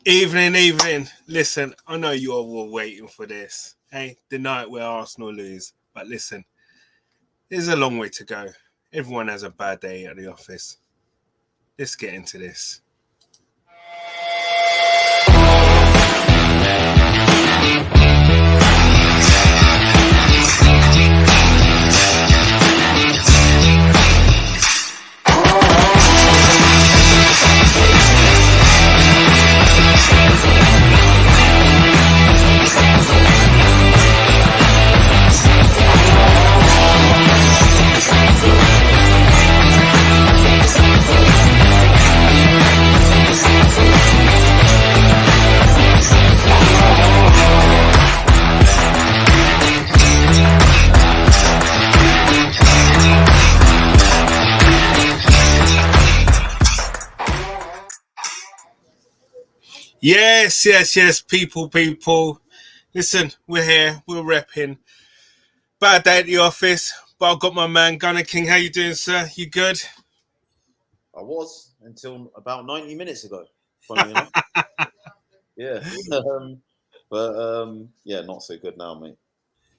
Evening. Listen, I know you all were waiting for this. Hey, the night where Arsenal lose. But listen, there's a long way to go. Everyone has a bad day at the office. Let's get into this. Yes, people. Listen, we're here. We're repping. Bad day at the office, but I've got my man Gunner King. How you doing, sir? You good? I was until about 90 minutes ago, funny enough. Yeah. Yeah, not so good now, mate.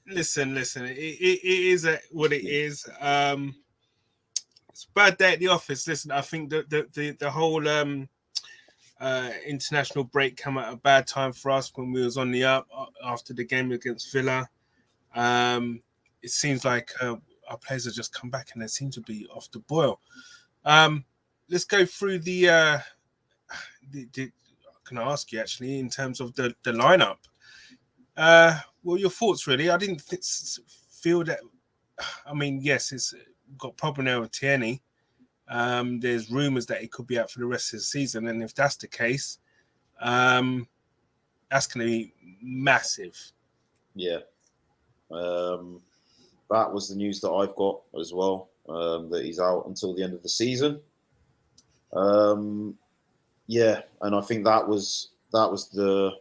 Listen. It is what it is. It's a bad day at the office. Listen, I think the whole international break came at a bad time for us when we was on the up after the game against Villa. It seems like our players have just come back and they seem to be off the boil. Let's go through the can I ask you actually in terms of the lineup? Well, your thoughts really? I didn't feel that. I mean, yes, it's got problem now with Tierney. There's rumours that he could be out for the rest of the season, and if that's the case, that's going to be massive. Yeah. That was the news that I've got as well, that he's out until the end of the season. Yeah, and I think that was the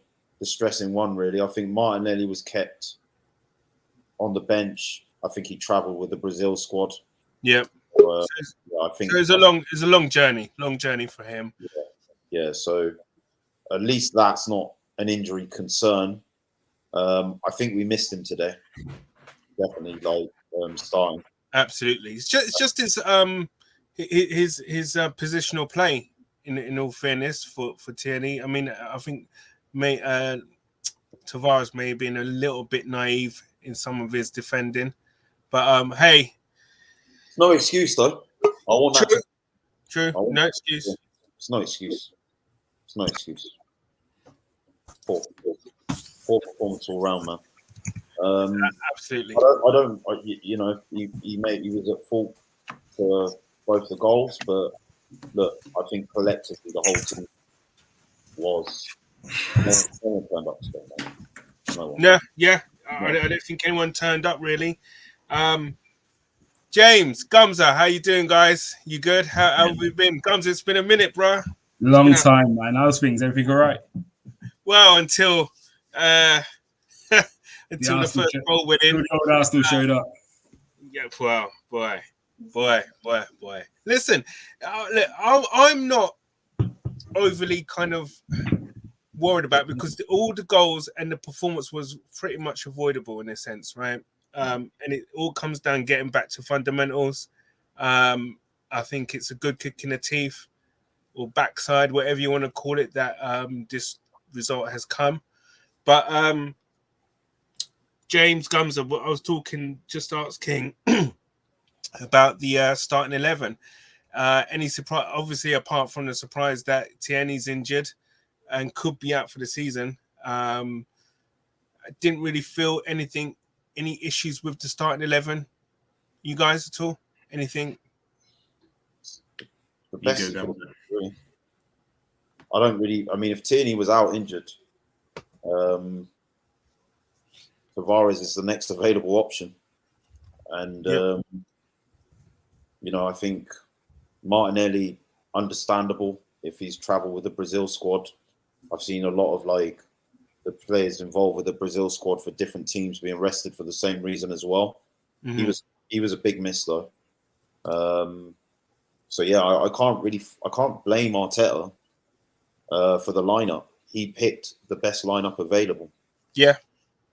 stressing one, really. I think Martinelli was kept on the bench. I think he travelled with the Brazil squad. Yeah. I think so it's a long journey for him. Yeah. So at least that's not an injury concern. I think we missed him today. Definitely, starting. Absolutely, it's just his positional play. In all fairness, for Tierney, I mean, I think Tavares may have been a little bit naive in some of his defending, but hey, it's no excuse though. I want true, that. True, no excuse. It's no excuse. It's no excuse. Poor performance all round, man. Absolutely. I don't. He was at fault for both the goals, but look, I think collectively the whole team was. No one turned up today. No one. Yeah. I don't think anyone turned up really. James Gumza, how you doing, guys? You good? How have we been? Gumza, it's been a minute, bro. Long time, man. How's things? Everything all right? Well, until the first goal went in. The Arsenal showed up. Yeah, wow, boy. Listen, I'm not overly kind of worried about it because all the goals and the performance was pretty much avoidable in a sense, right? And it all comes down getting back to fundamentals. I think it's a good kick in the teeth or backside, whatever you want to call it, that this result has come. But James Gumza, I was talking, just asked King about the starting 11. Any surprise? Obviously, apart from the surprise that Tierney's injured and could be out for the season, I didn't really feel any issues with the starting 11. You guys at all? Anything? The best. I don't really. I mean, if Tierney was out injured, Tavares is the next available option, and I think Martinelli, understandable if he's travelled with the Brazil squad. I've seen a lot of the players involved with the Brazil squad for different teams being rested for the same reason as well. Mm-hmm. He was a big miss though. So yeah, I can't blame Arteta for the lineup. he picked the best lineup available. Yeah.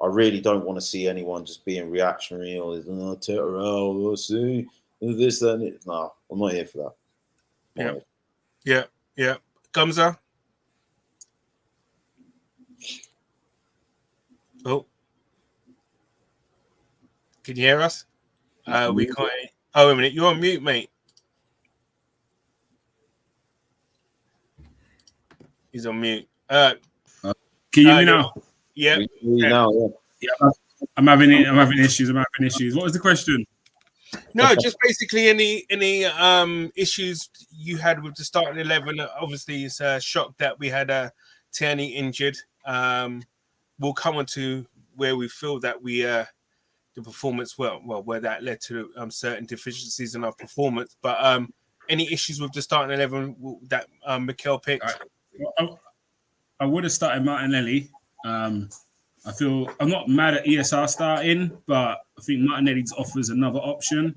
I really don't want to see anyone just being reactionary or let's see this, that, and it. No, I'm not here for that. Yeah. Gumza. Oh, can you hear us? We can't. Oh, wait a minute. You're on mute, mate. He's on mute. Can you hear me now? Yeah. Yeah. I'm having issues. What was the question? No, just basically any issues you had with the starting 11. Obviously, it's a shock that we had Tierney injured. We'll come on to where we feel that the performance where that led to certain deficiencies in our performance. But any issues with the starting 11 that Mikel picked? I would have started Martinelli. I feel I'm not mad at ESR starting, but I think Martinelli offers another option.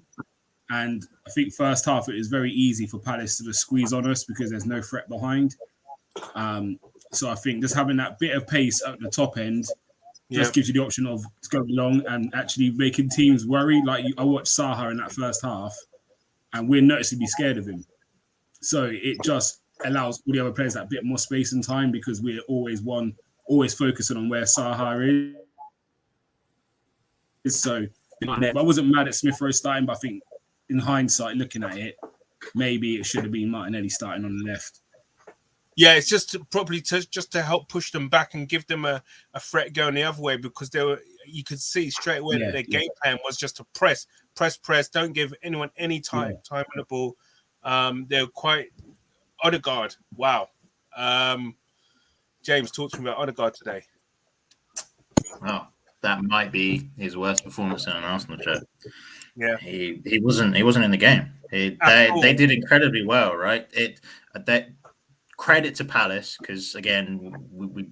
And I think first half it is very easy for Palace to just squeeze on us because there's no threat behind. So I think just having that bit of pace at the top end just gives you the option of going long and actually making teams worry. Like I watched Saha in that first half, and we're noticeably scared of him. So it just allows all the other players that bit more space and time because we're always focusing on where Saha is. So I wasn't mad at Smith Rowe starting, but I think in hindsight, looking at it, maybe it should have been Martinelli starting on the left. Yeah, it's just to help push them back and give them a threat going the other way because you could see straight away that their game plan was just to press, don't give anyone any time on the ball. They're quite Odegaard. Wow. James, talk to me about Odegaard today. Oh, that might be his worst performance in an Arsenal shirt. Yeah, he wasn't in the game. They did incredibly well, right? Credit to Palace because again we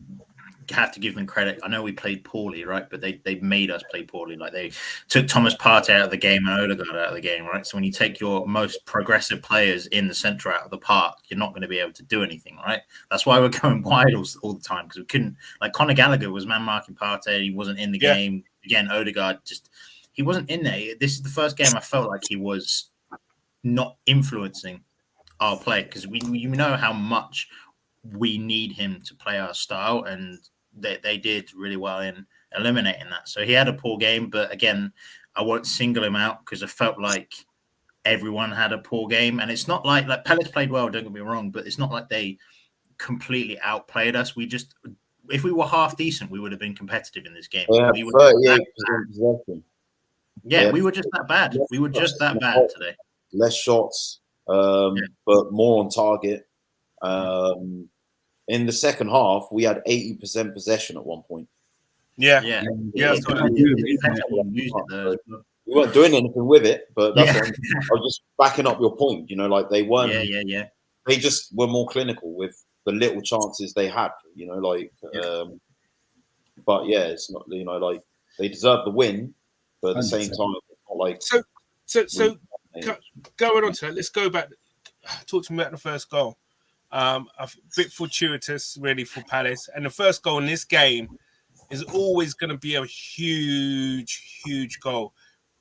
have to give them credit. I know we played poorly, right? But they made us play poorly. Like they took Thomas Partey out of the game and Odegaard out of the game, right? So when you take your most progressive players in the centre out of the park, you're not going to be able to do anything, right? That's why we're going wide all the time because we couldn't. Like Conor Gallagher was man marking Partey, he wasn't in the game. Again, Odegaard he wasn't in there. This is the first game I felt like he was not influencing our play because you know how much we need him to play our style, and they did really well in eliminating that. So he had a poor game, but again, I won't single him out because I felt like everyone had a poor game, and it's not like Palace played well. Don't get me wrong, but it's not like they completely outplayed us. If we were half decent, we would have been competitive in this game. We were 38% possession. Yeah, we were just that bad. We were just that bad today. Less shots. But more on target. In the second half, we had 80% possession at one point. We weren't doing anything with it, but that's what I was just backing up your point. You know, like they weren't. They just were more clinical with the little chances they had. You know, like. But it's not. You know, like they deserve the win, but at the same time, it's not like. So going on to that, let's go back. Talk to me about the first goal. A bit fortuitous, really, for Palace. And the first goal in this game is always going to be a huge, huge goal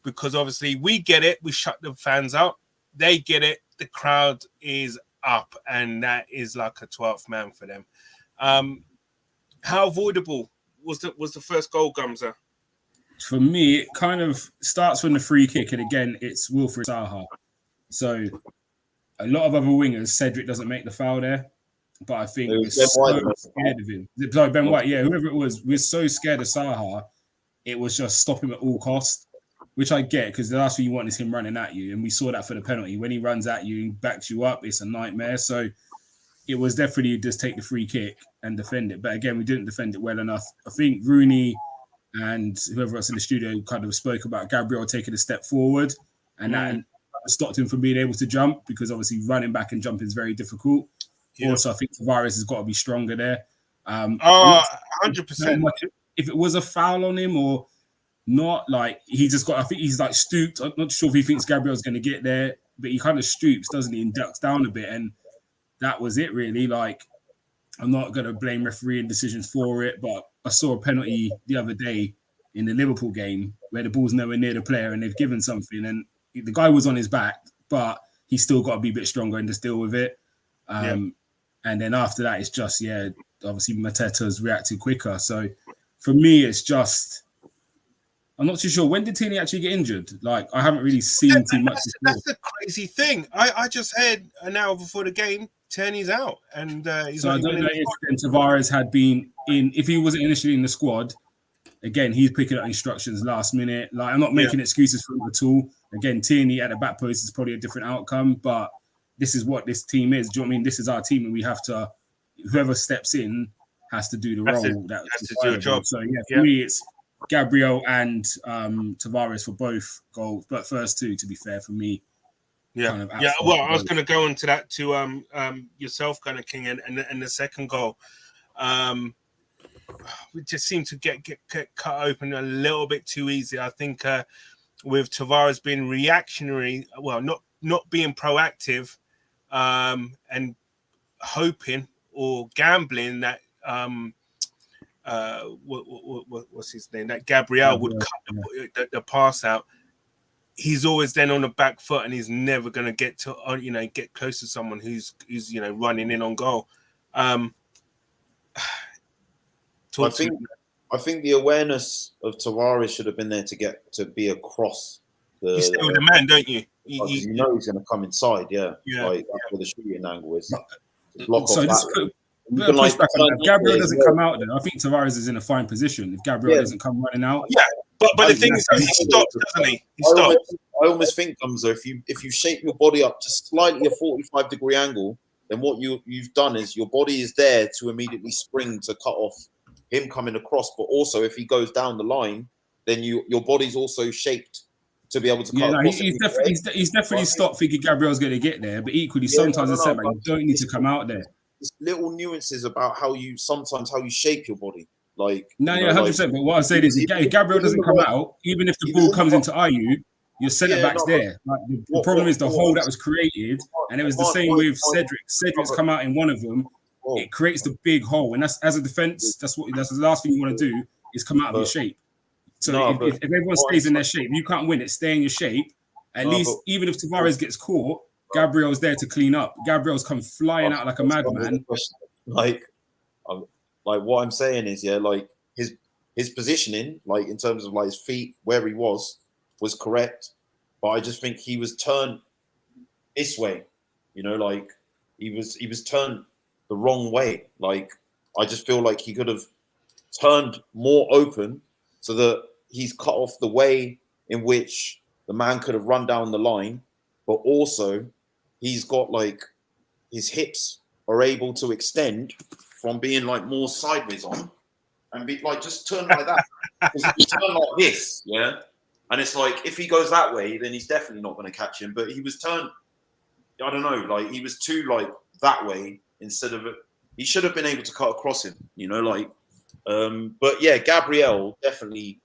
because obviously we get it. We shut the fans out. They get it. The crowd is up, and that is like a 12th man for them. How avoidable was the first goal, Gumza? For me, it kind of starts from the free kick, and again, it's Wilfried Zaha. So a lot of other wingers, Cedric doesn't make the foul there, but I think we're so scared of him. Sorry, Ben White, whoever it was, we're so scared of Zaha, it was just stop him at all costs, which I get because the last thing you want is him running at you, and we saw that for the penalty. When he runs at you and backs you up, it's a nightmare. So it was definitely just take the free kick and defend it. But again, we didn't defend it well enough. I think Rooney and whoever else in the studio kind of spoke about Gabriel taking a step forward, and that stopped him from being able to jump because obviously running back and jumping is very difficult. Also, I think Tavares has got to be stronger there. 100%. If it was a foul on him or not, like he just got, I think he's like stooped. I'm not sure if he thinks Gabriel's going to get there, but he kind of stoops, doesn't he, and ducks down a bit. And that was it really. Like I'm not going to blame refereeing decisions for it, but I saw a penalty the other day in the Liverpool game where the ball's nowhere near the player and they've given something, and the guy was on his back, but he's still got to be a bit stronger and just deal with it. And then after that, it's just, obviously Mateta's reacted quicker. So for me, it's just, I'm not too sure. When did Tierney actually get injured? Like, I haven't really seen too much. That's the crazy thing. I just heard an hour before the game, Tierney's out, and he's so not I don't even know in if Tavares had been in. If he wasn't initially in the squad, again, he's picking up instructions last minute. Like, I'm not making excuses for him at all. Again, Tierney at the back post is probably a different outcome, but this is what this team is. Do you know what I mean? This is our team, and we have to. Whoever steps in has to do the role. Has to do a job. So for me, it's Gabriel and Tavares for both goals, but first two, to be fair, for me. Kind of well, I was going to go into that to yourself, kind of King, and the second goal. We just seem to get cut open a little bit too easy. I think with Tavares being reactionary, well, not being proactive, and hoping or gambling that what's his name? That Gabriel would cut the pass out. He's always then on the back foot, and he's never going to get to get close to someone who's running in on goal. I think the awareness of Tavares should have been there to be across the. You stay with the man, don't you? You know he's going to come inside, like that's where the shooting angle is. Block so off just that. If Gabriel doesn't come out, then I think Tavares is in a fine position. If Gabriel doesn't come running out, but the thing is, he stops, doesn't he? He stops. I almost think, Gumzo, if you shape your body up to slightly a 45-degree angle, then what you've done is your body is there to immediately spring to cut off him coming across. But also, if he goes down the line, then your body's also shaped to be able to cut across. He's definitely stopped thinking Gabriel's going to get there. But equally, sometimes it's like you don't need to come out there. There's little nuances about how you shape your body. 100%. But what I'm saying is, if Gabriel doesn't come out, even if the ball comes into IU, your centre back's there. Like, the problem is the hole that was created, and it was the same with Cedric. Cedric's come out in one of them. It creates the big hole, and that's, as a defense, that's the last thing you want to do is come out of your shape. So if everyone stays in their shape, you can't win it. Stay in your shape. At least, even if Tavares gets caught, Gabriel's there to clean up. Gabriel's come flying out like a madman. Like what I'm saying is, his positioning, in terms of his feet, where he was correct, but I just think he was turned this way. He was turned the wrong way. I just feel like he could have turned more open so that he's cut off the way in which the man could have run down the line, but also he's got his hips are able to extend from being more sideways on and be just turn like that. Just turn like this, and it's if he goes that way, then he's definitely not going to catch him. But he was turned, I don't know, he was too that way instead of it. He should have been able to cut across him, But yeah, Gabriel definitely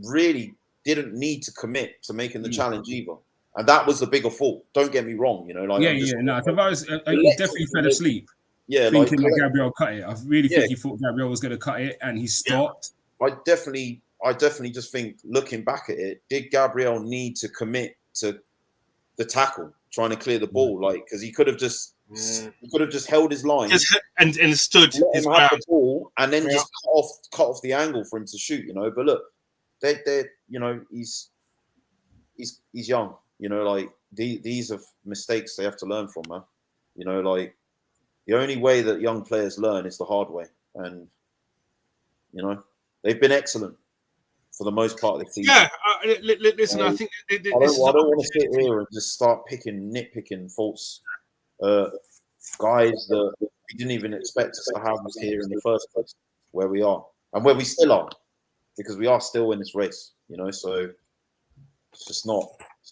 really didn't need to commit to making the challenge either. And that was the bigger fault. Don't get me wrong, Tavares, he definitely fell asleep. Thinking that Gabriel cut it. I really think he thought Gabriel was going to cut it, and he stopped. I definitely just think, looking back at it, did Gabriel need to commit to the tackle, trying to clear the ball, because he could have just held his line and stood his ground, the ball, and then just cut off the angle for him to shoot. But look, they he's young. These are mistakes they have to learn from, man. The only way that young players learn is the hard way, and they've been excellent for the most part of the season. Listen, I think I don't want to sit here and just start nitpicking faults. Guys that we didn't even expect us to have us here in the first place, where we are and where we still are, because we are still in this race. So it's just not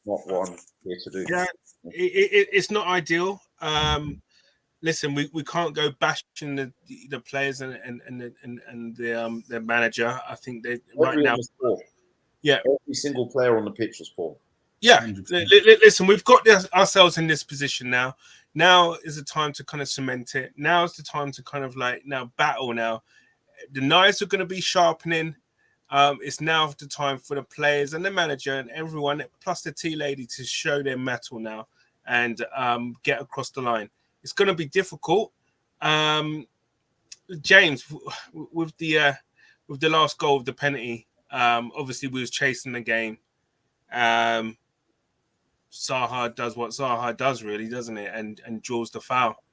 what I'm here to do. Yeah, it's not ideal. Listen, we can't go bashing the players and the manager. I think they right now. Every single player on the pitch was poor. Yeah, listen, we've got ourselves in this position now. Now is the time to kind of cement it. Now is the time to kind of like now battle. Now the knives are going to be sharpening. It's now the time for the players and the manager and everyone, plus the tea lady, to show their mettle now and get across the line. It's going to be difficult. James, with the last goal of the penalty, obviously we was chasing the game. Zaha does what Zaha does, really, doesn't it? And draws the foul.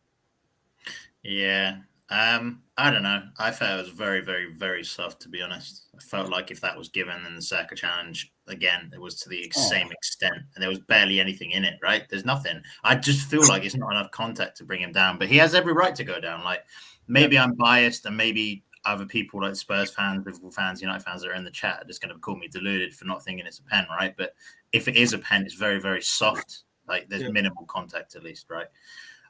Yeah. I don't know. I felt it was very, very, very soft, to be honest. I felt like if that was given in the Saka challenge, again, it was to the same extent. And there was barely anything in it, right? There's nothing. I just feel like it's not enough contact to bring him down. But he has every right to go down. Like, maybe I'm biased and maybe other people like Spurs fans, Liverpool fans, United fans that are in the chat are just going to call me deluded for not thinking it's a pen, right? But if it is a pen, it's very, very soft. Like, there's minimal contact at least, right?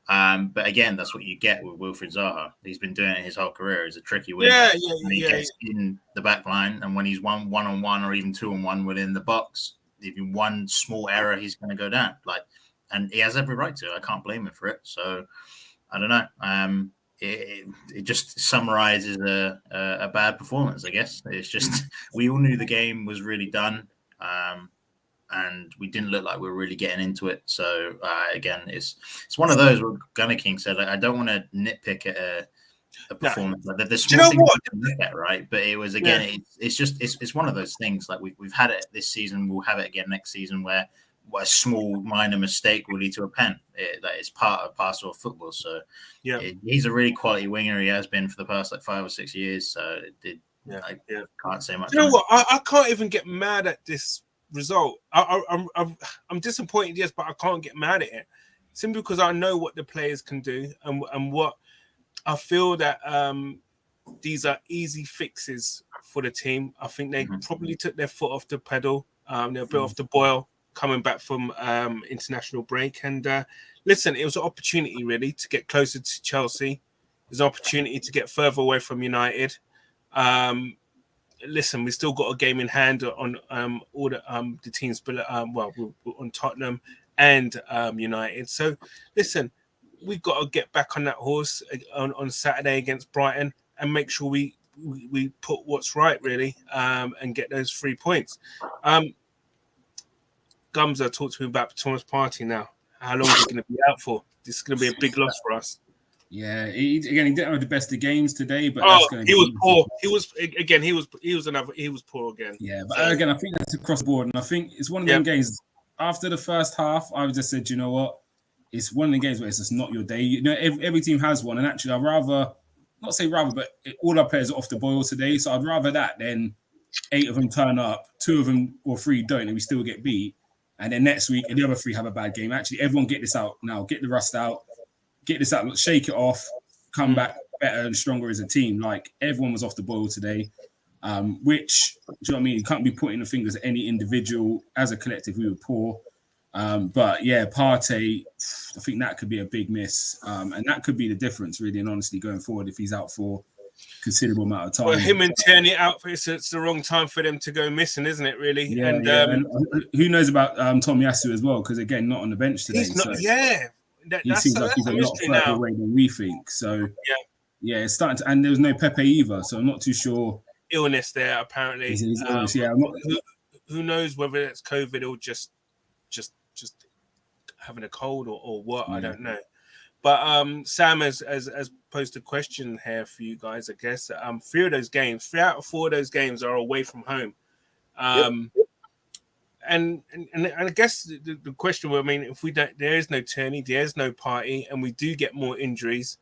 But again, that's what you get with Wilfried Zaha. He's been doing it his whole career. He's a tricky winger. He gets in the back line, and when he's one-on-one or even 2-on-1 within the box, even one small error, he's going to go down. And he has every right to. I can't blame him for it. So I don't know. It just summarizes a bad performance, I guess. It's just we all knew the game was really done. And we didn't look like we were really getting into it. So again, it's one of those where Gunner King said, like, I don't want to nitpick at a performance. Like, there's small things you can look at, right? But it was again, it's one of those things. Like we've had it this season, we'll have it again next season, where a small minor mistake will lead to a pen. It's part of parcel of football. So he's a really quality winger. He has been for the past 5 or 6 years. So I can't say much. You know what? I can't even get mad at this result. I'm disappointed, yes, but I can't get mad at it simply because I know what the players can do and what I feel that these are easy fixes for the team. I think they probably took their foot off the pedal. They're a bit off the boil coming back from international break. And listen, it was an opportunity really to get closer to Chelsea. It was an opportunity to get further away from United. Listen, we still got a game in hand on all the teams, on Tottenham and United. So, listen, we've got to get back on that horse on Saturday against Brighton and make sure we put what's right, really, and get those 3 points. Gumza talked to me about Thomas Partey now. How long is he going to be out for? This is going to be a big loss for us. Yeah, he didn't have the best of games today, but he was poor. He was poor again. Yeah, but again, I think that's across the board, and I think it's one of them games. After the first half, I just said, you know what, it's one of the games where it's just not your day. You know, every team has one, and actually, I'd rather not say rather, but all our players are off the boil today, so I'd rather that than 8 of them turn up, 2 of them or 3 don't, and we still get beat, and then next week the other 3 have a bad game. Actually, everyone get this out now. Get the rust out. Get this out, shake it off, come back better and stronger as a team. Like, everyone was off the boil today, which, do you know what I mean? You can't be pointing the fingers at any individual. As a collective, we were poor. But yeah, Partey, I think that could be a big miss. And that could be the difference, really, and honestly, going forward, if he's out for a considerable amount of time. Well, him and Tierney out, it's the wrong time for them to go missing, isn't it, really? Yeah, and who knows about Tomiyasu as well, because, again, not on the bench today. He's not, he seems like he's a lot further away than we think. So, it's starting to, and there was no Pepe either, so I'm not too sure. Illness there, apparently. Illness, I'm not. Who knows whether it's COVID or just having a cold or what? I don't know. But Sam has posted a question here for you guys, I guess. 3 out of 4 of those games are away from home. And I guess the question, I mean, if we don't, there is no Tierney, there's no Partey, and we do get more injuries.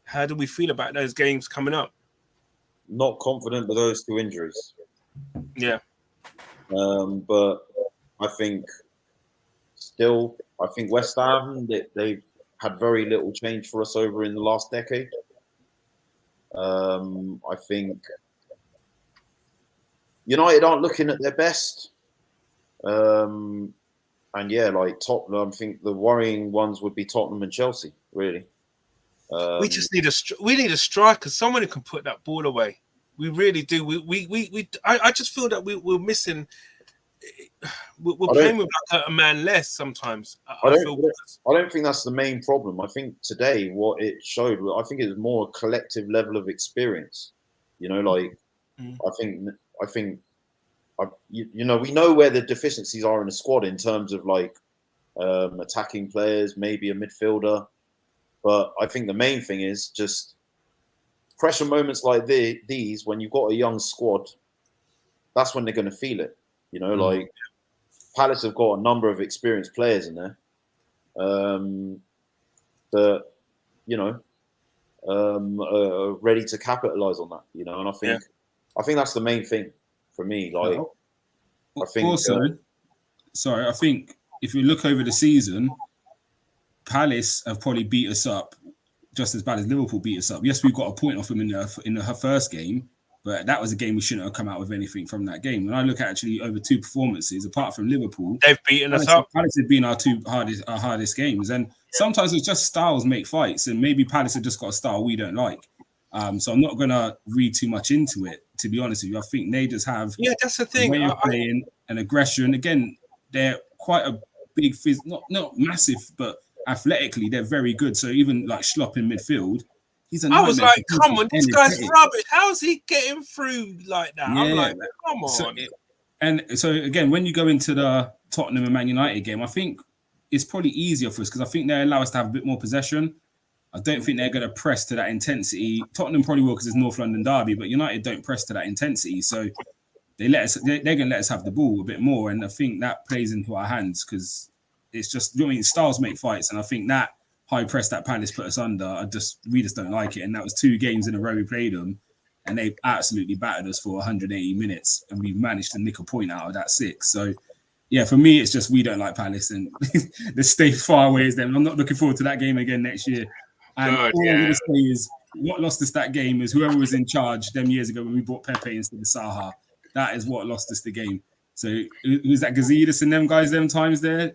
How do we feel about those games coming up? Not confident with those 2 injuries. Yeah. But I think West Ham, they've had very little change for us over in the last decade. I think United aren't looking at their best. And like Tottenham, I think the worrying ones would be Tottenham and Chelsea, really. We just need a striker, someone who can put that ball away. We really do. I just feel that we're missing we're playing with like a man less sometimes. I don't think that's the main problem. I think today what it showed, I think it was more a collective level of experience. You know, like I think you know, we know where the deficiencies are in the squad in terms of like attacking players, maybe a midfielder. But I think the main thing is just pressure moments like these, when you've got a young squad, that's when they're going to feel it. You know, like Palace have got a number of experienced players in there that, you know, are ready to capitalize on that. You know, and I think that's the main thing for me. Like, I think also, I think if you look over the season, Palace have probably beat us up just as bad as Liverpool beat us up. Yes, we got a point off them in her first game, but that was a game we shouldn't have come out with anything from that game. When I look at actually over two performances, apart from Liverpool, they've beaten us up. Palace have been our hardest games, and sometimes it's just styles make fights, and maybe Palace have just got a style we don't like. So I'm not gonna read too much into it, to be honest with you. I think they just have that's the thing. way of playing and aggression. Again, they're quite a big not massive, but athletically they're very good. So even like Schlopp in midfield, he's a nightmare. I was like, come on, this guy's rubbish. How's he getting through like that? Yeah. I'm like, come on. So again, when you go into the Tottenham and Man United game, I think it's probably easier for us because I think they allow us to have a bit more possession. I don't think they're going to press to that intensity. Tottenham probably will because it's North London derby, but United don't press to that intensity. So they're going to let us have the ball a bit more. And I think that plays into our hands because it's just, I mean, styles make fights. And I think that high press that Palace put us under, we just don't like it. And that was 2 games in a row we played them. And they absolutely battered us for 180 minutes. And we've managed to nick a point out of that 6. So, yeah, for me, it's just we don't like Palace. And let's stay far away as them. I'm not looking forward to that game again next year. And all I'm going to say is what lost us that game is whoever was in charge them years ago when we bought Pepe instead of Saha. That is what lost us the game. So who's that Gazidis and them guys them times there?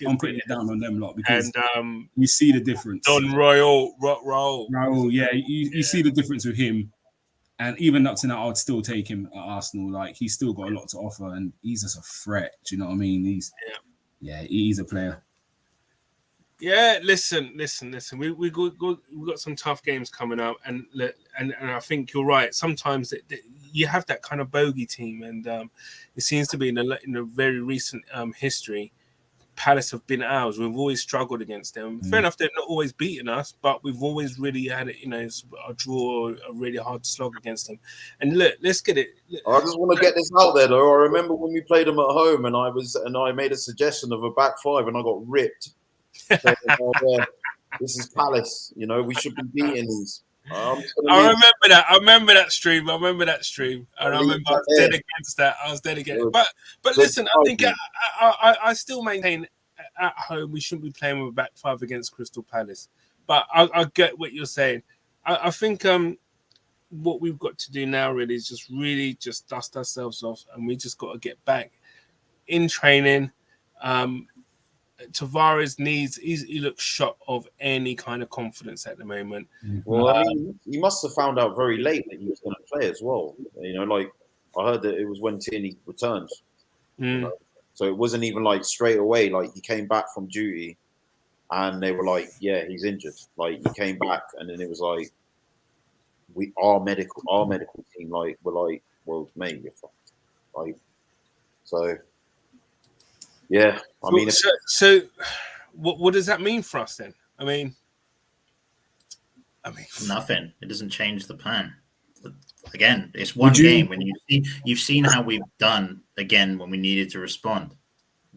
I'm putting it down on them lot because you see the difference. Don Raul. Yeah, you see the difference with him. And even up to now, I'd still take him at Arsenal. Like he's still got a lot to offer and he's just a threat. Do you know what I mean? He's a player. Yeah, listen. We got some tough games coming up, and I think you're right. Sometimes you have that kind of bogey team, and it seems to be in a very recent history, Palace have been ours. We've always struggled against them. Fair enough, they've not always beaten us, but we've always really had a draw, a really hard slog against them. And look, let's get it. I just want to get this out there, though. I remember when we played them at home, and I made a suggestion of a back 5, and I got ripped. So, this is Palace. You know, we should be beating these. I remember that stream. And I remember I was dead against that. But listen, I think I still maintain at home we shouldn't be playing with a back 5 against Crystal Palace. But I get what you're saying. I think what we've got to do now really is just dust ourselves off, and we just got to get back in training. Tavares he looks shot of any kind of confidence at the moment. Well, I mean, he must have found out very late that he was going to play as well. You know, like I heard that it was when Tierney returned. You know? So it wasn't even like straight away. Like he came back from duty, and they were like, "Yeah, he's injured." Like he came back, and then it was like, our medical team, like we're like, "Well, mate, you're fucked." Like, so. Yeah, I mean, so what does that mean for us then? I mean, nothing. It doesn't change the plan. Again, it's one game. When you've seen how we've done again when we needed to respond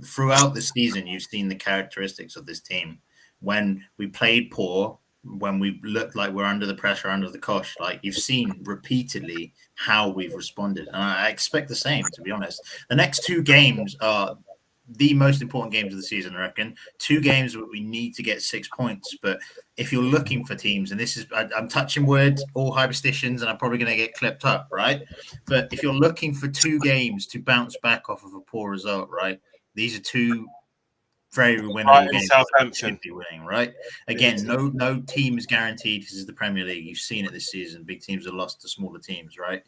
throughout the season. You've seen the characteristics of this team when we played poor, when we looked like we're under the pressure, under the cosh. Like you've seen repeatedly how we've responded, and I expect the same. To be honest, the next 2 games are the most important games of the season, I reckon. 2 games where we need to get 6 points. But if you're looking for teams, and this is, I'm touching words, all hyperstitions, and I'm probably going to get clipped up, right? But if you're looking for 2 games to bounce back off of a poor result, right? These are 2 very winnable games. Southampton be winning, right? Again, no team is guaranteed. This is the Premier League. You've seen it this season. Big teams have lost to smaller teams, right?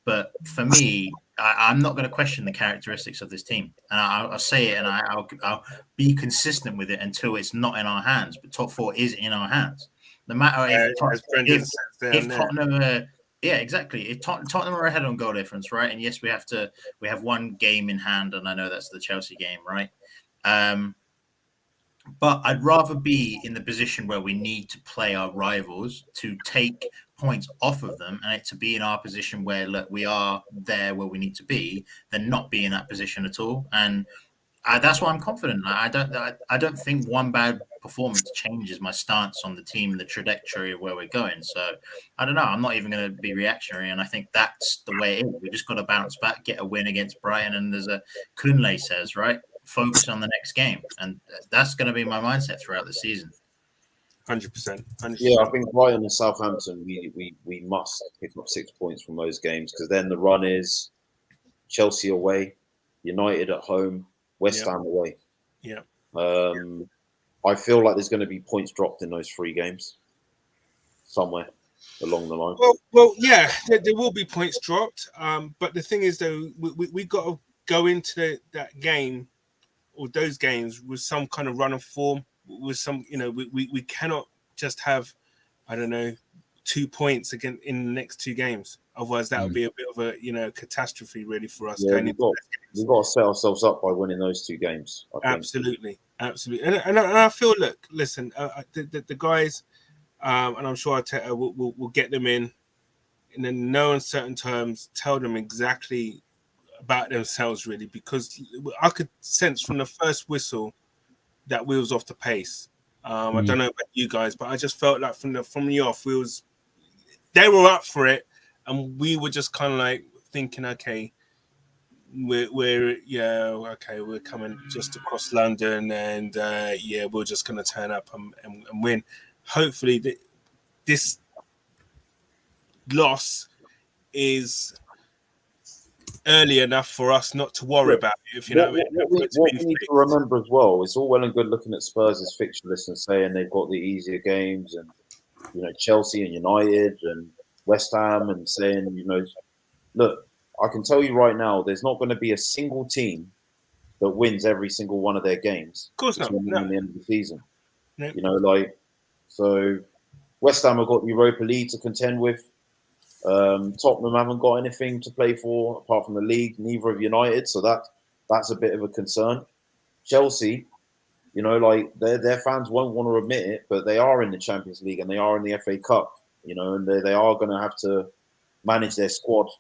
But for me, I'm not going to question the characteristics of this team, and I'll say it, and I'll be consistent with it until it's not in our hands. But top four is in our hands. No matter if Tottenham, yeah, exactly. If Tottenham are ahead on goal difference, right? And yes, we have one game in hand, and I know that's the Chelsea game, right? But I'd rather be in the position where we need to play our rivals to take points off of them, and it to be in our position where, look, we are there where we need to be, than not be in that position at all. And that's why I'm confident. I don't think one bad performance changes my stance on the team and the trajectory of where we're going. So I don't know. I'm not even going to be reactionary, and I think that's the way it is. We just got to bounce back, get a win against Brighton, and as a Kunle says, right, focus on the next game, and that's going to be my mindset throughout the season. 100%. Yeah, I think Brighton and Southampton, we must pick up 6 points from those games, because then the run is Chelsea away, United at home, West Ham away. Yeah. I feel like there's going to be points dropped in those 3 games somewhere along the line. Well, yeah, there will be points dropped. But the thing is, though, we got to go into that game or those games with some kind of run of form. With some, we cannot just have, I don't know, 2 points again in the next 2 games. Otherwise, that would be a bit of a catastrophe, really, for us. Yeah, we've got to set ourselves up by winning those 2 games. Absolutely. And I feel, listen, the guys, and I'm sure we'll get them in then no uncertain terms, tell them exactly about themselves, really, because I could sense from the first whistle that we was off the pace. I don't know about you guys, but I just felt like from the off, they were up for it, and we were just kind of like thinking, okay, we're coming just across London, and we're just gonna turn up and win. Hopefully, this loss is early enough for us not to worry about it. If you know what we need to remember as well, it's all well and good looking at Spurs' fixture list and saying they've got the easier games, and Chelsea and United and West Ham, and saying look, I can tell you right now, there's not going to be a single team that wins every single one of their games. Of course not. No. At the end of the season, no. So West Ham have got the Europa League to contend with. Tottenham haven't got anything to play for apart from the league. Neither have United, so that's a bit of a concern. Chelsea, their fans won't want to admit it, but they are in the Champions League and they are in the FA Cup. And they are going to have to manage their squad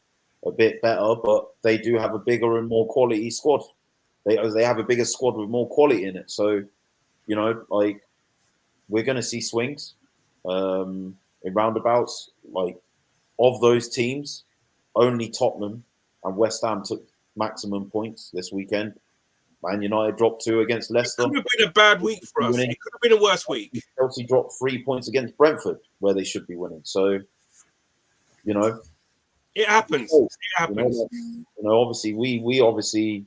a bit better, but they do have a bigger and more quality squad. They have a bigger squad with more quality in it. So, we're going to see swings in roundabouts. Of those teams, only Tottenham and West Ham took maximum points this weekend. Man United dropped 2 against Leicester. It could have been a bad week for us. It could have been a worse week. Chelsea dropped 3 points against Brentford, where they should be winning. So, it happens. It happens. Obviously, we obviously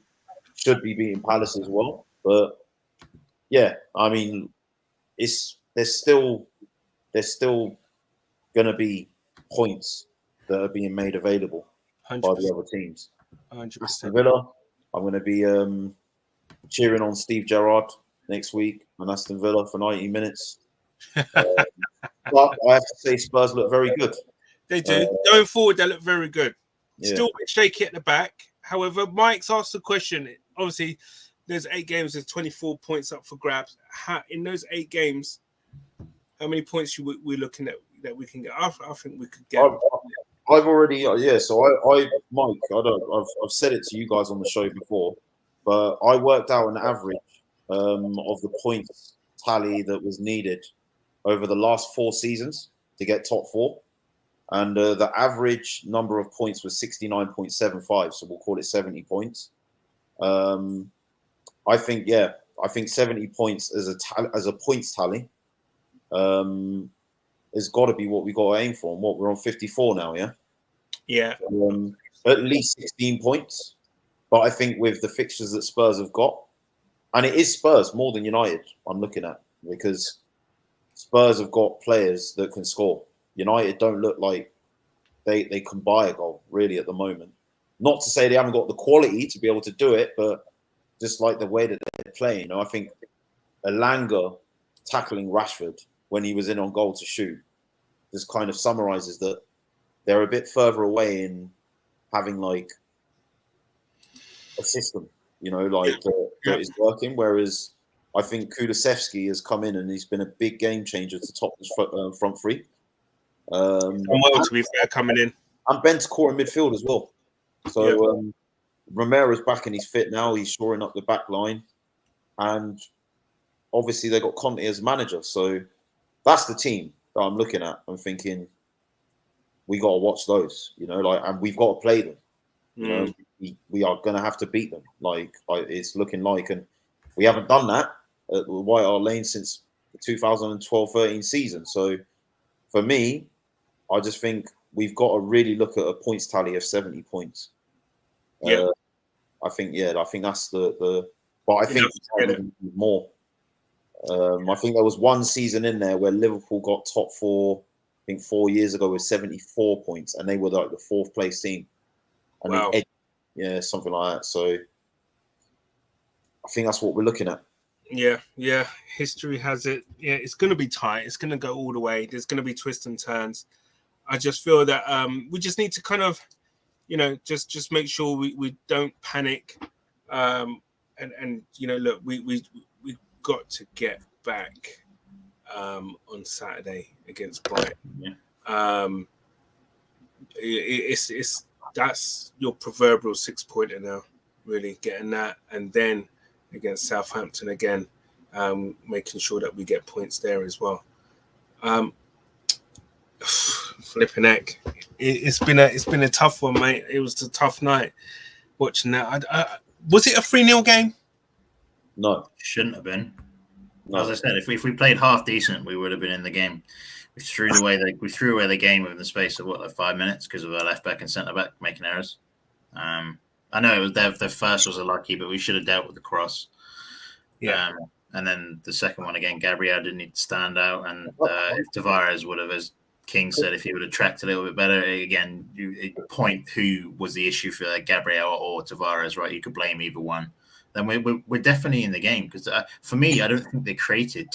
should be beating Palace as well. But yeah, I mean, there's still going to be points that are being made available 100%. By the other teams. 100%. Aston Villa, I'm going to be cheering on Steve Gerrard next week on Aston Villa for 90 minutes. But I have to say, Spurs look very good. They do. Going forward, they look very good. Yeah. Still a bit shaky at the back. However, Mike's asked the question. Obviously, there's 8 games. There's 24 points up for grabs. In those 8 games, how many points we're looking at that we can get? I think we could get. I've already, So Mike, I've said it to you guys on the show before, but I worked out an average of the points tally that was needed over the last 4 seasons to get top 4, and the average number of points was 69.75. So we'll call it 70 points. I think 70 points as a points tally. Has got to be what we got to aim for. And we're on 54 now, yeah? Yeah. At least 16 points. But I think with the fixtures that Spurs have got, and it is Spurs more than United I'm looking at, because Spurs have got players that can score. United don't look like they can buy a goal really at the moment. Not to say they haven't got the quality to be able to do it, but just like the way that they're playing, you know, I think Elanga tackling Rashford when he was in on goal to shoot just kind of summarizes that they're a bit further away in having like a system, you know, like that is working. Whereas I think Kulusevski has come in and he's been a big game changer to top the front three. Well, to be fair, coming in. And Bentancur in midfield as well. So Romero's back and he's fit now. He's shoring up the back line. And obviously they got Conte as manager. So that's the team that I'm looking at. I'm thinking we got to watch those, you know, like, and we've got to play them. You know, we are going to have to beat them. Like it's looking like, and we haven't done that at White Hart Lane since the 2012-13 season. So for me, I just think we've got to really look at a points tally of 70 points. I think that's the. But I think more. I think there was one season in there where Liverpool got top four. I think 4 years ago with 74 points, and they were like the fourth place team. And wow. Something like that. So I think that's what we're looking at. Yeah. History has it. Yeah, it's going to be tight. It's going to go all the way. There's going to be twists and turns. I just feel that we just need to kind of, you know, just make sure we don't panic. And you know, look, we got to get back on Saturday against Brighton. Yeah. It's that's your proverbial 6-pointer now, really getting that, and then against Southampton again, making sure that we get points there as well. Flipping heck, it's been a tough one, mate. It was a tough night watching that. Was it a 3-0 game? No, shouldn't have been. No. As I said, if we played half decent, we would have been in the game. We threw away the game within the space of like 5 minutes because of our left back and centre back making errors. I know it was their first was a lucky, but we should have dealt with the cross. Yeah. And then the second one again, Gabriel didn't need to stand out, and if Tavares would have, as King said, if he would have tracked a little bit better, again, you point who was the issue for Gabriel or Tavares, right? You could blame either one. Then we're definitely in the game because for me, I don't think they created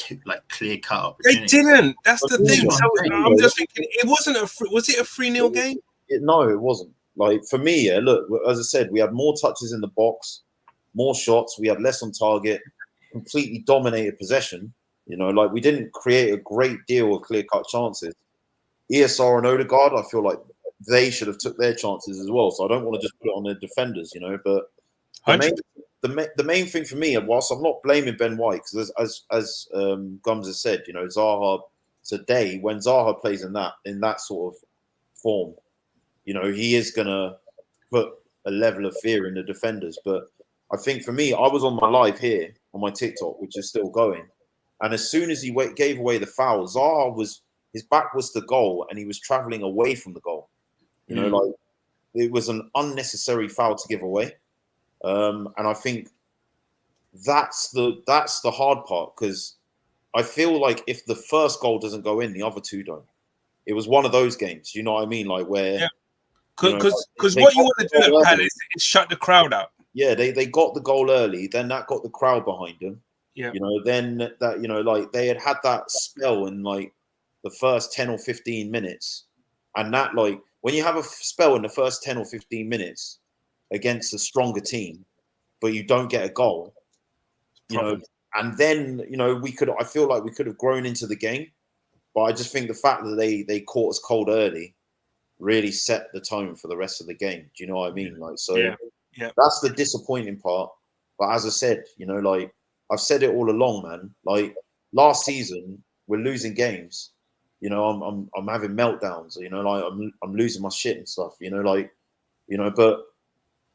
clear-cut opportunities. They didn't. That's the thing. So I'm just thinking, it wasn't was it a 3-0 game? No, it wasn't. Like for me, look, as I said, we had more touches in the box, more shots. We had less on target, completely dominated possession. You know, like we didn't create a great deal of clear-cut chances. ESR and Odegaard, I feel like they should have took their chances as well. So I don't want to just put it on their defenders, you know, but the main thing for me, whilst I'm not blaming Ben White, because as Gums has said, you know, Zaha today, when Zaha plays in that sort of form, you know, he is gonna put a level of fear in the defenders. But I think for me, I was on my live here on my TikTok, which is still going, and as soon as he gave away the foul, Zaha his back was to goal, and he was traveling away from the goal. You know, like it was an unnecessary foul to give away. And I think that's the hard part, because I feel like if the first goal doesn't go in, the other two don't. It was one of those games, you know what I mean? Like where, because what you want to do at Palace is shut the crowd out. Yeah, they got the goal early, then that got the crowd behind them. Yeah, you know, then that, you know, like they had that spell in like the first 10 or 15 minutes, and that, like, when you have a spell in the first 10 or 15 minutes against a stronger team, but you don't get a goal, you know, and then, you know, I feel like we could have grown into the game, but I just think the fact that they caught us cold early really set the tone for the rest of the game. Do you know what I mean? Like, so that's the disappointing part. But as I said, you know, like I've said it all along, man, like last season we're losing games, you know, I'm having meltdowns, you know, like I'm losing my shit and stuff, you know, like, you know, but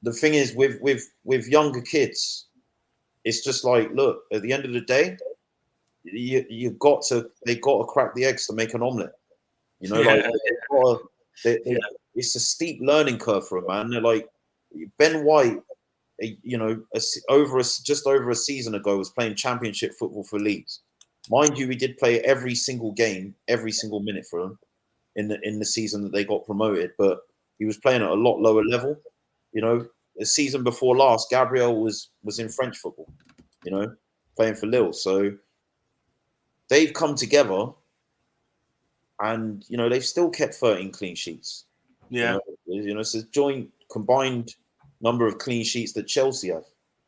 the thing is with younger kids, it's just like, look, at the end of the day, they got to crack the eggs to make an omelet, you know, like it's a steep learning curve for a man. They're like Ben White, you know, just over a season ago was playing championship football for Leeds. Mind you, he did play every single game, every single minute for them. in the season that they got promoted, but he was playing at a lot lower level. You know, the season before last, Gabriel was in French football, you know, playing for Lille. So they've come together, and you know they've still kept 13 clean sheets. Yeah, you know, it's a joint combined number of clean sheets that Chelsea have,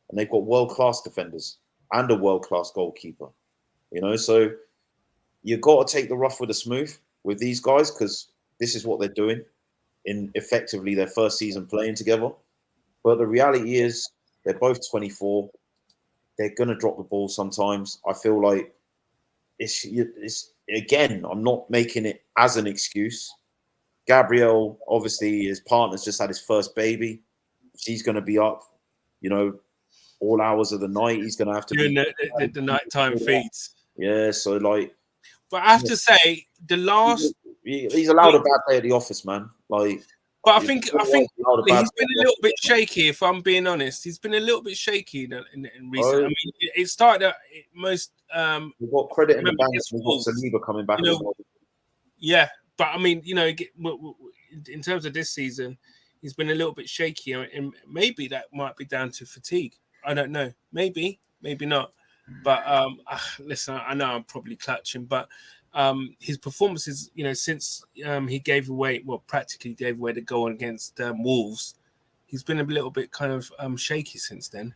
and they've got world-class defenders and a world-class goalkeeper. You know, so you got to take the rough with the smooth with these guys, because this is what they're doing in effectively their first season playing together. But the reality is they're both 24. They're going to drop the ball sometimes. I feel like it's again, I'm not making it as an excuse. Gabriel, obviously, his partner's just had his first baby. She's going to be up, you know, all hours of the night. He's going to have to doing the nighttime feeds. Yeah, so like, but I have to say, the last he's allowed a bad day at the office, man. Like, but I think he's been a little bit shaky. If I'm being honest, he's been a little bit shaky in recent. I mean, it started at most. We've got credit in the bank. We've got Saliba coming back. You know, yeah, but I mean, you know, in terms of this season, he's been a little bit shaky, and maybe that might be down to fatigue. I don't know. Maybe not. But listen, I know I'm probably clutching, but his performances, you know, since he practically gave away the goal against Wolves, he's been a little bit kind of shaky since then.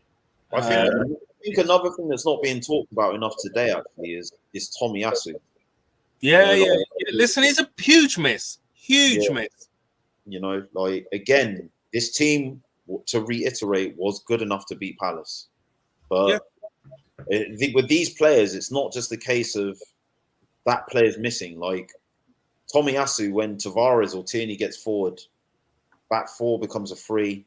I think another thing that's not being talked about enough today actually is Tomiyasu. Yeah. Listen, he's a huge miss. Miss. You know, like, again, this team, to reiterate, was good enough to beat Palace. But with these players, it's not just a case of that player's missing. Like, Tomiyasu, when Tavares or Tierney gets forward, back four becomes a free.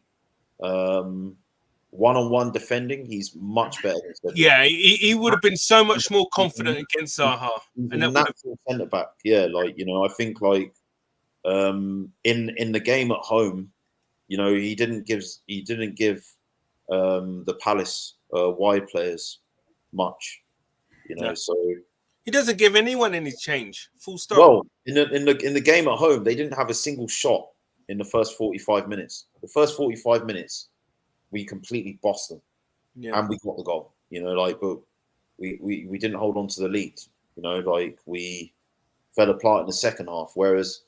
One-on-one defending, he's much better. Yeah, he would have been so much more confident against Zaha. And that's centre back. Yeah, like, you know, I think like in the game at home, you know, he didn't give the Palace wide players much, you know. So he doesn't give anyone any change. Full stop. Well, in the game at home, they didn't have a single shot in the first 45 minutes. The first 45 minutes, we completely bossed them, and we got the goal. You know, like, but we didn't hold on to the lead. You know, like, we fell apart in the second half. Whereas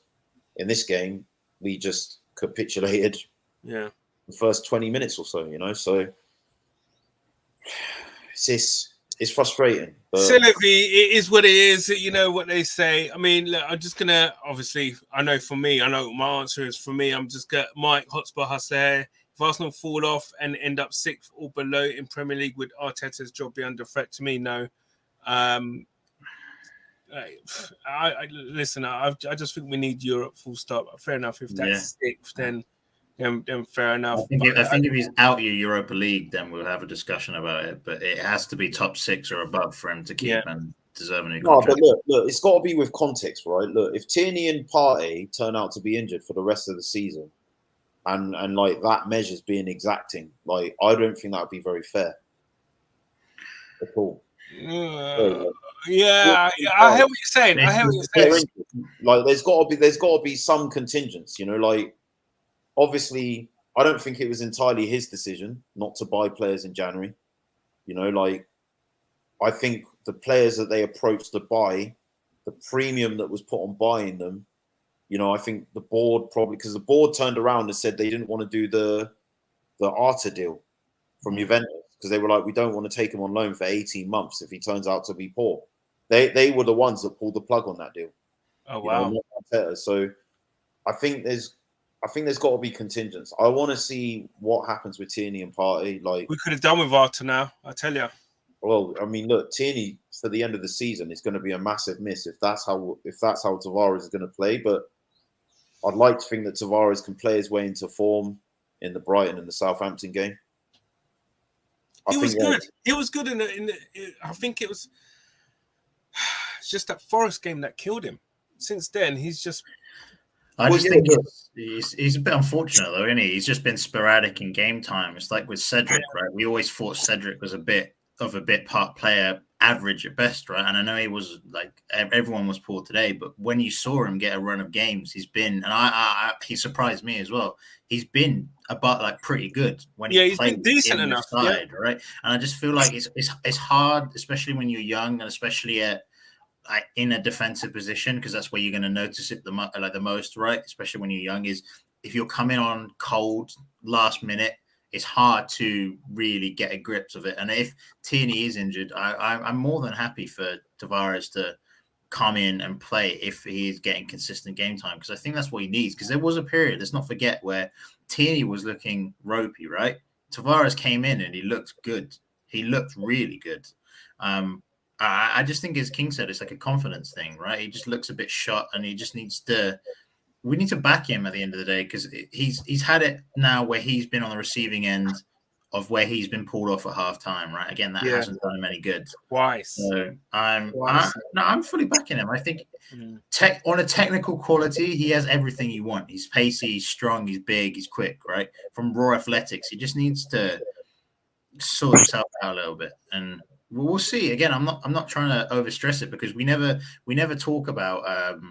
in this game, we just capitulated. Yeah, the first 20 minutes or so. You know, so it's frustrating. Sylvie, it is what it is. You know what they say. I mean, look, I'm just gonna, obviously, I know what my answer is. For me, I'm just gonna Mike Hotspur Hussein. If Arsenal fall off and end up 6th or below in Premier League, would Arteta's job be under threat? To me, no. Listen. I just think we need Europe. Full stop. Fair enough. If that's 6th, then fair enough. I think if he's out your Europa League, then we'll have a discussion about it. But it has to be top 6 or above for him to keep and deserve a new contract. No, but look, it's got to be with context, right? Look, if Tierney and Partey turn out to be injured for the rest of the season, and like that measure's being exacting, like, I don't think that would be very fair at all. I hear what you're saying. Like, there's got to be some contingents, you know. Like, obviously, I don't think it was entirely his decision not to buy players in January. You know, like, I think the players that they approached to buy, the premium that was put on buying them, you know, I think the board probably, because the board turned around and said they didn't want to do the Arta deal from Juventus, because they were like, we don't want to take him on loan for 18 months if he turns out to be poor. They were the ones that pulled the plug on that deal. Oh, wow. You know, so I think there's got to be contingents. I want to see what happens with Tierney and Partey. Like, we could have done with Arta now, I tell you. Well, I mean, look, Tierney for the end of the season is going to be a massive miss if that's how Tavares is going to play. But I'd like to think that Tavares can play his way into form in the Brighton and the Southampton game. He was good. He was good in the. I think it was just that Forest game that killed him. Since then, he's just. I just think he's a bit unfortunate though, isn't he? He's just been sporadic in game time. It's like with Cedric, right? We always thought Cedric was a bit of a bit part player, average at best, right? And I know he was like everyone was poor today, but when you saw him get a run of games, he's been, and he surprised me as well. He's been about like pretty good when he's played been decent in enough, the side, right? And I just feel like it's hard, especially when you're young and especially at like in a defensive position, because that's where you're going to notice it the most, right? Especially when you're young, is if you're coming on cold last minute. It's hard to really get a grip of it. And if Tierney is injured, I'm more than happy for Tavares to come in and play if he is getting consistent game time, because I think that's what he needs. Because there was a period, let's not forget, where Tierney was looking ropey, right? Tavares came in and he looked good. He looked really good. I just think, as King said, it's like a confidence thing, right? He just looks a bit shot and he just needs to... We need to back him at the end of the day, because he's had it now where he's been on the receiving end of where he's been pulled off at halftime, right? Again, that hasn't done him any good. Twice. So I'm fully backing him. I think on a technical quality, he has everything you want. He's pacey, he's strong, he's big, he's quick, right? From raw athletics, he just needs to sort himself out a little bit, and we'll see. Again, I'm not trying to overstress it, because we never talk about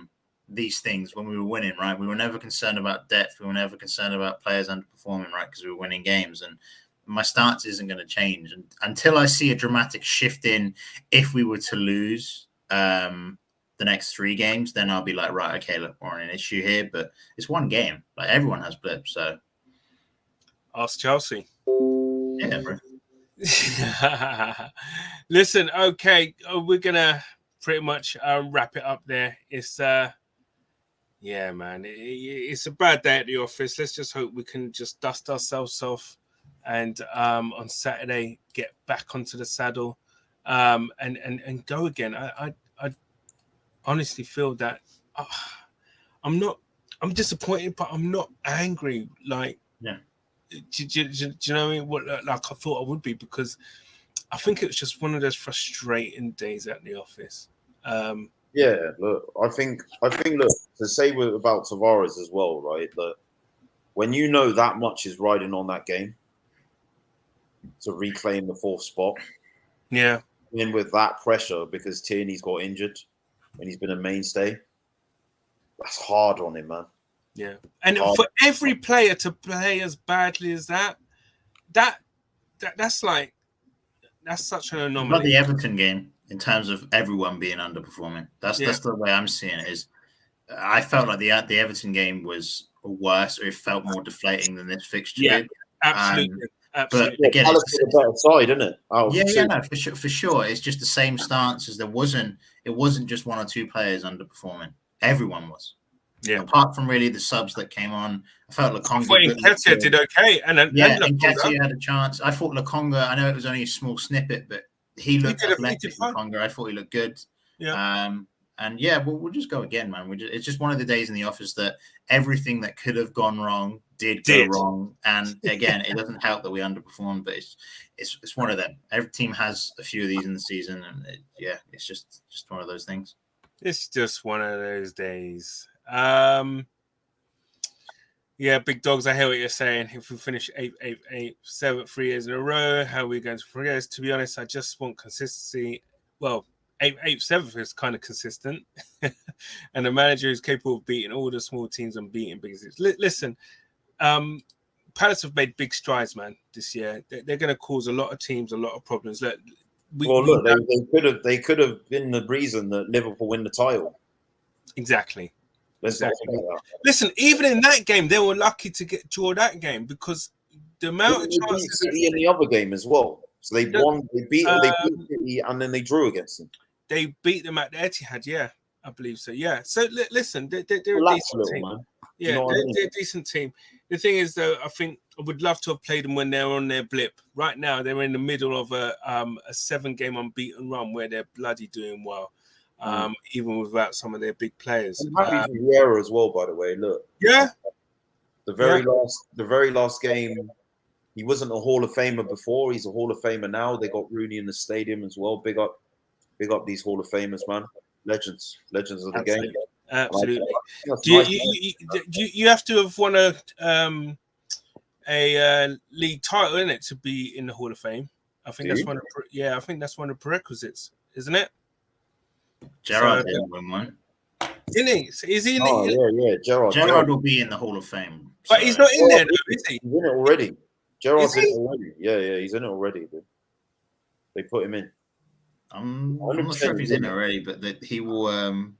these things when we were winning, right? We were never concerned about depth. We were never concerned about players underperforming, right? Because we were winning games. And my stance isn't going to change until I see a dramatic shift in. If we were to lose the next 3 games, then I'll be like, right, okay, look, we're in an issue here. But it's one game. Like, everyone has blips. So ask Chelsea. Yeah, bro. Listen, okay, we're gonna pretty much wrap it up there. It's yeah, man, it's a bad day at the office. Let's just hope we can just dust ourselves off and on Saturday get back onto the saddle and go again. I honestly feel that I'm disappointed, but I'm not angry. Like, yeah. Do you know what I mean? What, like I thought I would be, because I think it was just one of those frustrating days at the office. Yeah, look, I think, look, to say about Tavares as well, right? That when you know that much is riding on that game to reclaim the 4th spot, yeah, in with that pressure because Tierney's got injured and he's been a mainstay, that's hard on him, man. Yeah, and for every player to play as badly as that's such an anomaly. Not the Everton game. In terms of everyone being underperforming, that's the way I'm seeing it. Is I felt like the Everton game was worse, or it felt more deflating than this fixture did. Absolutely. But again, it's the better side, isn't it? No, for sure. It's just the same stance as it wasn't just 1 or 2 players underperforming. Everyone was. Yeah. Apart from really the subs that came on, I felt Nketiah did okay, and Nketiah had a chance. I thought Lokonga. I know it was only a small snippet, but he looked athletic. Lokonga, I thought he looked good. Yeah. And yeah, we'll just go again, man. It's just one of the days in the office that everything that could have gone wrong did go wrong. And again, it doesn't help that we underperformed, but it's one of them. Every team has a few of these in the season, and it's just one of those things. It's just one of those days. Yeah, big dogs, I hear what you're saying. If we finish 8, 7, 3 years in a row, how are we going to progress? To be honest, I just want consistency. Well, 8, 7th is kind of consistent. And a manager who's capable of beating all the small teams and beating big teams. Listen, Palace have made big strides, man, this year. They're going to cause a lot of teams a lot of problems. Look, they could have been the reason that Liverpool win the title. Exactly. Listen, even in that game, they were lucky to draw that game, because the amount of chances City in the other game as well. So they won, they beat City, and then they drew against them. They beat them at the Etihad, yeah, I believe so. Yeah. So listen, they're a decent team. Man. Yeah, they're a decent team. The thing is, though, I think I would love to have played them when they're on their blip. Right now, they're in the middle of a 7-game unbeaten run where they're bloody doing well. Even without some of their big players. I'm happy for Vieira as well, by the way. Look, the very last game, he wasn't a Hall of Famer before. He's a Hall of Famer now. They got Rooney in the stadium as well. Big up these Hall of Famers, man. Legends of the game. Absolutely. You have to have won a league title, innit, to be in the Hall of Fame? I think that's one of I think that's one of the prerequisites, isn't it? Gerrard didn't win one. Isn't he? Is he in yeah. Gerrard will be in the Hall of Fame. But he's not in there, though, is he? He's in it already. Gerrard's in it already. Yeah, he's in it already. Dude. They put him in. I'm not sure if he's in it already, but that he will.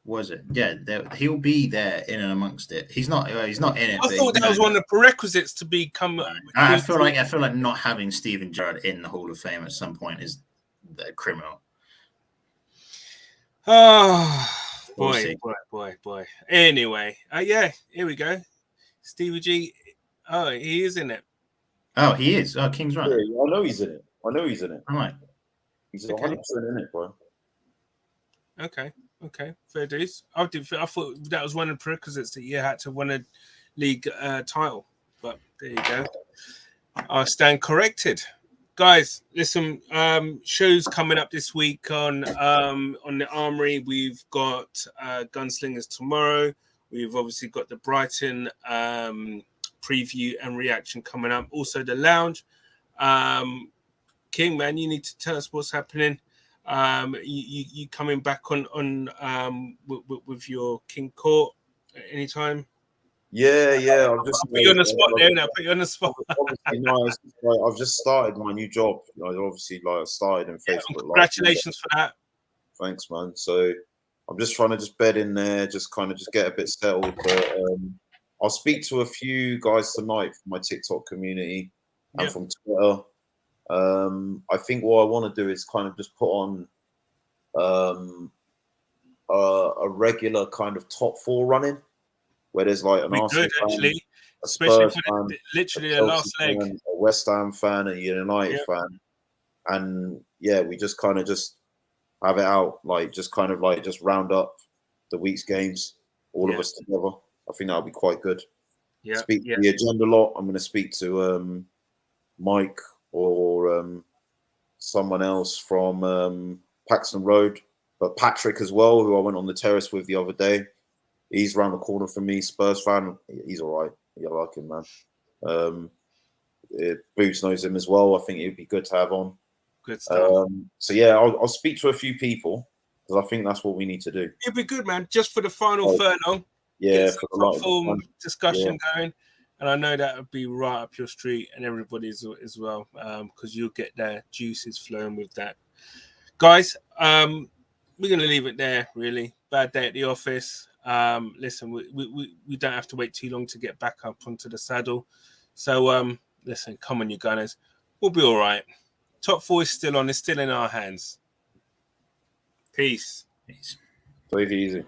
Was it? Yeah, he'll be there in and amongst it. He's not in it. I thought that was one of the prerequisites to become. I feel like not having Steven Gerrard in the Hall of Fame at some point is criminal. Oh boy. Anyway, here we go. Stevie G. Oh, he is in it. Oh, he is. Oh, King's Run. Yeah, I know he's in it. All right. He's 100% in it, bro. Okay, fair dues. I thought that was one of the prerequisites that you had to win a league title, but there you go. I stand corrected, guys. Listen, shows coming up this week on the Armory. We've got Gunslingers tomorrow. We've obviously got the Brighton preview and reaction coming up. Also the Lounge. King, man, you need to tell us what's happening. You coming back on with your King Court at any time? Yeah. I've just put you on the spot there. Now put you on the spot. I've just started my new job. I started in Facebook. Congratulations for that. Thanks, man. So I'm just trying to bed in there, just get a bit settled. But I'll speak to a few guys tonight from my TikTok community and from Twitter. I think what I want to do is just put on a regular kind of top 4 running, where there's like an Arsenal fan, especially for literally a last leg, a West Ham fan, and a United fan, and we just have it out, just round up the week's games, all of us together. I think that'll be quite good. Speak to the agenda lot. I'm going to speak to Mike or someone else from Paxton Road, but Patrick as well, who I went on the terrace with the other day. He's around the corner from me, Spurs fan. He's all right. I like him, man. Boots knows him as well. I think it'd be good to have on. Good stuff. I'll speak to a few people because I think that's what we need to do. It'd be good, man, just for the final furlong. Yeah, for the platform discussion going. And I know that would be right up your street and everybody's as well, because you'll get their juices flowing with that. Guys, we're going to leave it there, really. Bad day at the office. Listen, we don't have to wait too long to get back up onto the saddle. So, listen, come on, you Gunners. We'll be all right. Top 4 is still on. It's still in our hands. Peace. Take it easy.